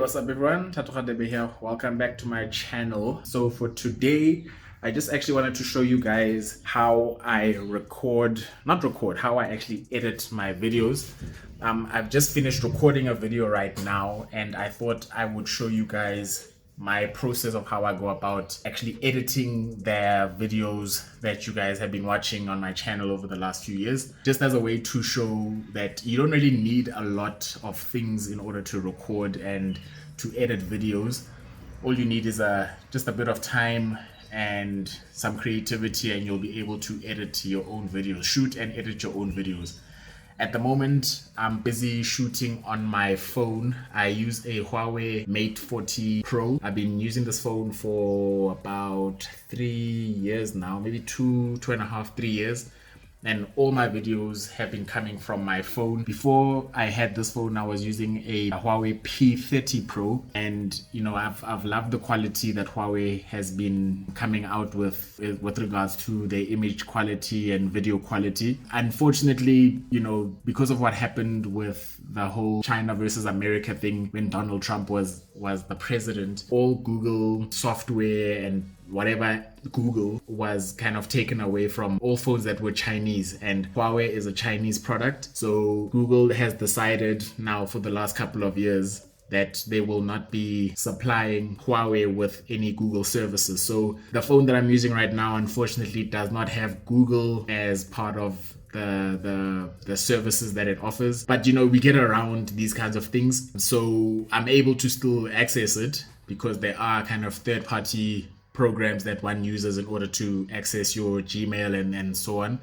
What's up everyone? Tatoga Debe here. Welcome back to my channel. So for today, I just actually wanted to show you guys how I how I actually edit my videos. I've just finished recording a video right now and I thought I would show you guys my process of how I go about actually editing the videos that you guys have been watching on my channel over the last few years, just as a way to show that you don't really need a lot of things in order to record and to edit videos. All you need is just a bit of time and some creativity, and you'll be able to edit your own videos, shoot and edit your own videos. At the moment, I'm busy shooting on my phone. I use a Huawei Mate 40 Pro. I've been using this phone for about 3 years now, maybe two and a half, 3 years. And all my videos have been coming from my phone. Before I had this phone, I was using a Huawei P30 Pro, and you know, I've loved the quality that Huawei has been coming out with regards to their image quality and video quality. Unfortunately, you know, because of what happened with the whole China versus America thing when Donald Trump was the president, all Google software and whatever Google was kind of taken away from all phones that were Chinese, and Huawei is a Chinese product. So Google has decided now for the last couple of years that they will not be supplying Huawei with any Google services. So the phone that I'm using right now, unfortunately, does not have Google as part of the services that it offers. But you know, we get around these kinds of things. So I'm able to still access it because there are kind of third-party programs that one uses in order to access your Gmail and so on.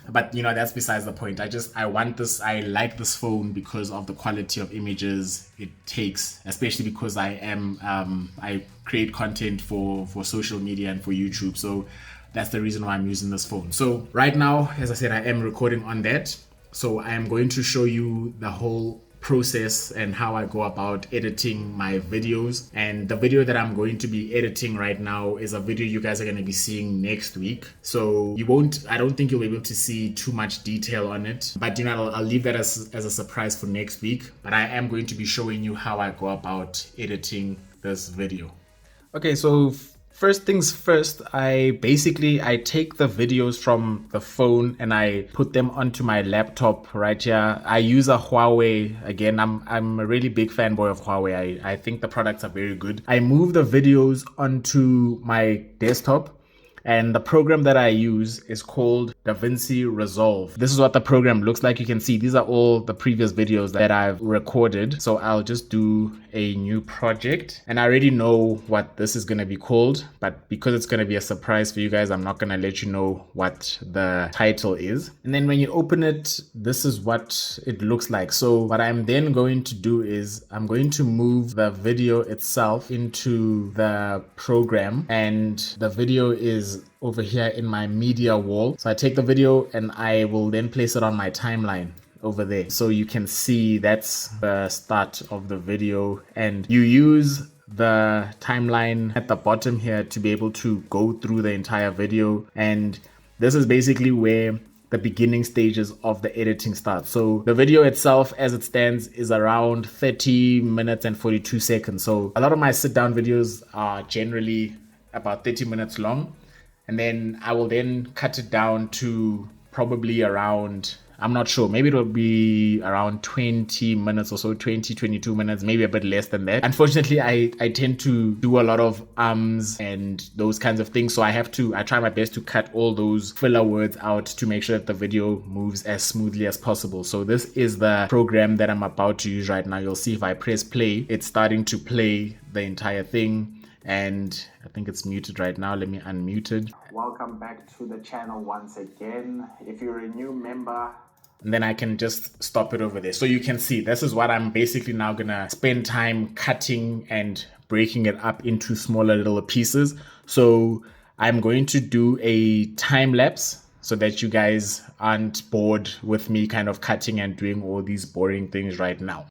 But you know, that's besides the point. I like this phone because of the quality of images it takes, especially because I create content for social media and for YouTube. So that's the reason why I'm using this phone. So right now, as I said, I am recording on that. So I am going to show you the whole process and how I go about editing my videos. And the video that I'm going to be editing right now is a video you guys are going to be seeing next week. So I don't think you'll be able to see too much detail on it, but you know, I'll leave that as a surprise for next week. But I am going to be showing you how I go about editing this video. Okay, so first things first, I take the videos from the phone and I put them onto my laptop right here. I use a Huawei. Again, I'm a really big fanboy of Huawei. I think the products are very good. I move the videos onto my desktop, and the program that I use is called DaVinci Resolve. This is what the program looks like. You can see these are all the previous videos that I've recorded. So I'll just do a new project, and I already know what this is going to be called, but because it's going to be a surprise for you guys, I'm not going to let you know what the title is. And then when you open it, this is what it looks like. So what I'm then going to do is I'm going to move the video itself into the program, and the video is over here in my media wall. So I take the video and I will then place it on my timeline over there. So you can see that's the start of the video, and you use the timeline at the bottom here to be able to go through the entire video. And this is basically where the beginning stages of the editing start. So the video itself as it stands is around 30 minutes and 42 seconds. So a lot of my sit down videos are generally about 30 minutes long. And then I will then cut it down to probably around, I'm not sure, maybe it'll be around 20 minutes or so, 22 minutes, maybe a bit less than that. Unfortunately, I tend to do a lot of and those kinds of things. So I try my best to cut all those filler words out to make sure that the video moves as smoothly as possible. So this is the program that I'm about to use right now. You'll see if I press play, it's starting to play the entire thing. And I think it's muted right now. Let me unmute it. Welcome back to the channel once again. If you're a new member, and then I can just stop it over there. So you can see this is what I'm basically now gonna spend time cutting and breaking it up into smaller little pieces. So I'm going to do a time lapse so that you guys aren't bored with me kind of cutting and doing all these boring things right now.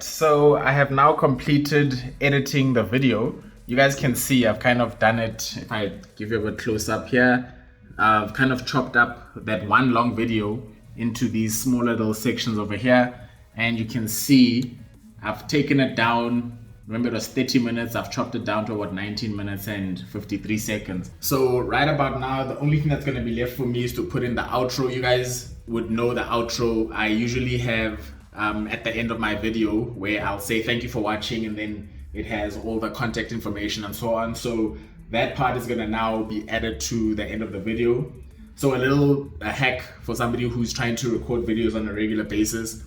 right, so I have now completed editing the video. You guys can see I've kind of done it. If I give you a close up here, I've kind of chopped up that one long video into these smaller little sections over here, and you can see I've taken it down. Remember, it was 30 minutes. I've chopped it down to about 19 minutes and 53 seconds. So right about now, the only thing that's going to be left for me is to put in the outro. You guys would know the outro. I usually have at the end of my video where I'll say thank you for watching, and then it has all the contact information and so on. So that part is going to now be added to the end of the video. So a hack for somebody who's trying to record videos on a regular basis.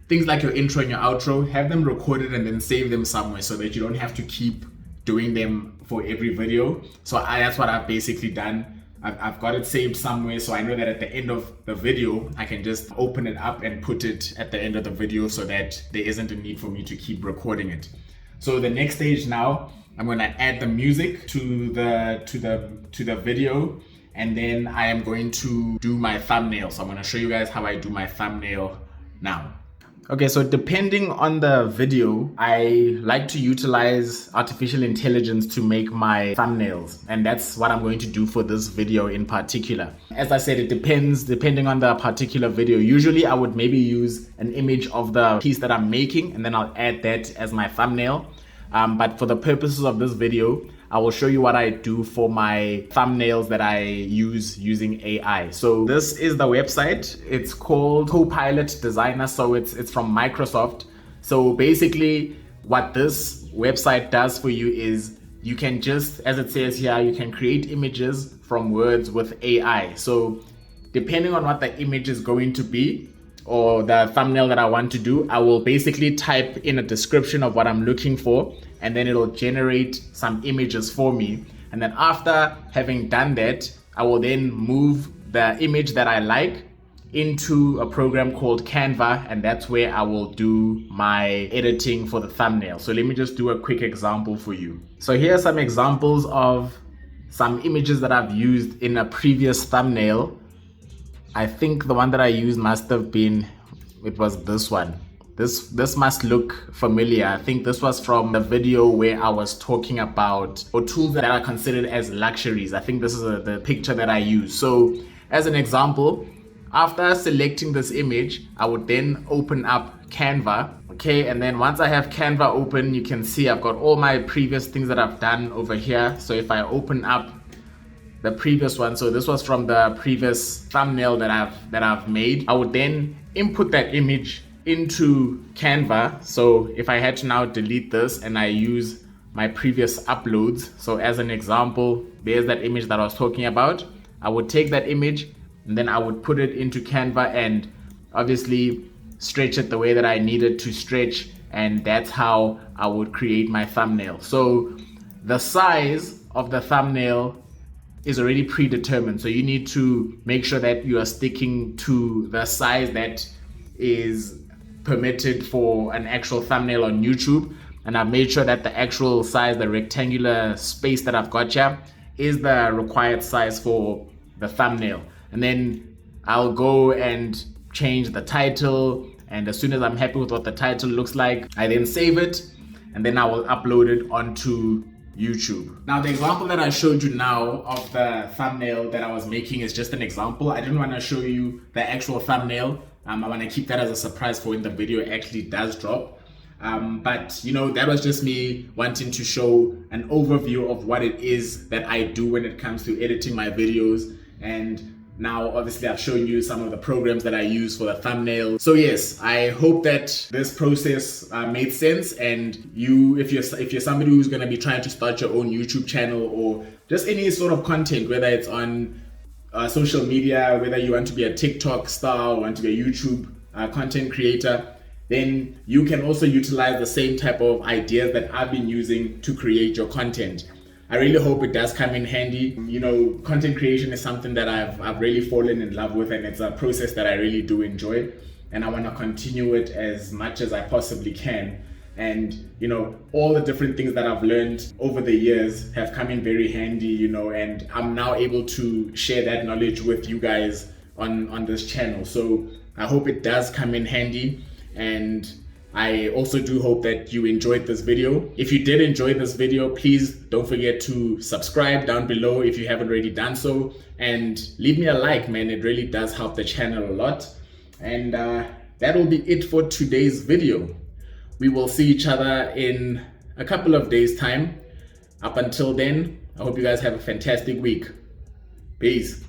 Things like your intro and your outro, have them recorded and then save them somewhere so that you don't have to keep doing them for every video. So that's what I've basically done. I've got it saved somewhere, so I know that at the end of the video, I can just open it up and put it at the end of the video so that there isn't a need for me to keep recording it. So the next stage now, I'm gonna add the music to the video, and then I am going to do my thumbnail. So I'm gonna show you guys how I do my thumbnail now. Okay, so depending on the video, I like to utilize artificial intelligence to make my thumbnails. And that's what I'm going to do for this video in particular. As I said, it depends, depending on the particular video. Usually I would maybe use an image of the piece that I'm making, and then I'll add that as my thumbnail. But for the purposes of this video, I will show you what I do for my thumbnails that I use using AI. So this is the website. It's called Copilot Designer. So it's from Microsoft. So basically what this website does for you is you can just, as it says here, you can create images from words with AI. So depending on what the image is going to be, or the thumbnail that I want to do, I will basically type in a description of what I'm looking for, and then it'll generate some images for me. And then after having done that, I will then move the image that I like into a program called Canva, and that's where I will do my editing for the thumbnail. So let me just do a quick example for you. So here are some examples of some images that I've used in a previous thumbnail. I think the one that I used must have been, it was this one. This must look familiar. I think this was from the video where I was talking about tools that are considered as luxuries. I think this is the picture that I used. So as an example, after selecting this image, I would then open up Canva. Okay, and then once I have Canva open, you can see I've got all my previous things that I've done over here. So if I open up the previous one, so this was from the previous thumbnail that I've made, I would then input that image into Canva. So if I had to now delete this and I use my previous uploads, so as an example, there's that image that I was talking about. I would take that image and then I would put it into Canva and obviously stretch it the way that I needed to stretch, and that's how I would create my thumbnail. So the size of the thumbnail is already predetermined, so you need to make sure that you are sticking to the size that is permitted for an actual thumbnail on YouTube. And I've made sure that the actual size, the rectangular space that I've got here, is the required size for the thumbnail. And then I'll go and change the title, and as soon as I'm happy with what the title looks like, I then save it, and then I will upload it onto YouTube. Now the example that I showed you now of the thumbnail that I was making is just an example. I didn't want to show you the actual thumbnail. I want to keep that as a surprise for when the video actually does drop. But you know, that was just me wanting to show an overview of what it is that I do when it comes to editing my videos. And now obviously I've shown you some of the programs that I use for the thumbnail. So yes, I hope that this process made sense, and if you're somebody who's going to be trying to start your own YouTube channel or just any sort of content, whether it's on social media, whether you want to be a TikTok star or want to be a YouTube content creator, then you can also utilize the same type of ideas that I've been using to create your content. I really hope it does come in handy. You know, content creation is something that I've really fallen in love with, and it's a process that I really do enjoy, and I want to continue it as much as I possibly can. And you know, all the different things that I've learned over the years have come in very handy, you know, and I'm now able to share that knowledge with you guys on this channel. So I hope it does come in handy, and I also do hope that you enjoyed this video. If you did enjoy this video, please don't forget to subscribe down below if you haven't already done so, and leave me a like, man. It really does help the channel a lot. And that will be it for today's video. We will see each other in a couple of days' time. Up until then, I hope you guys have a fantastic week. Peace.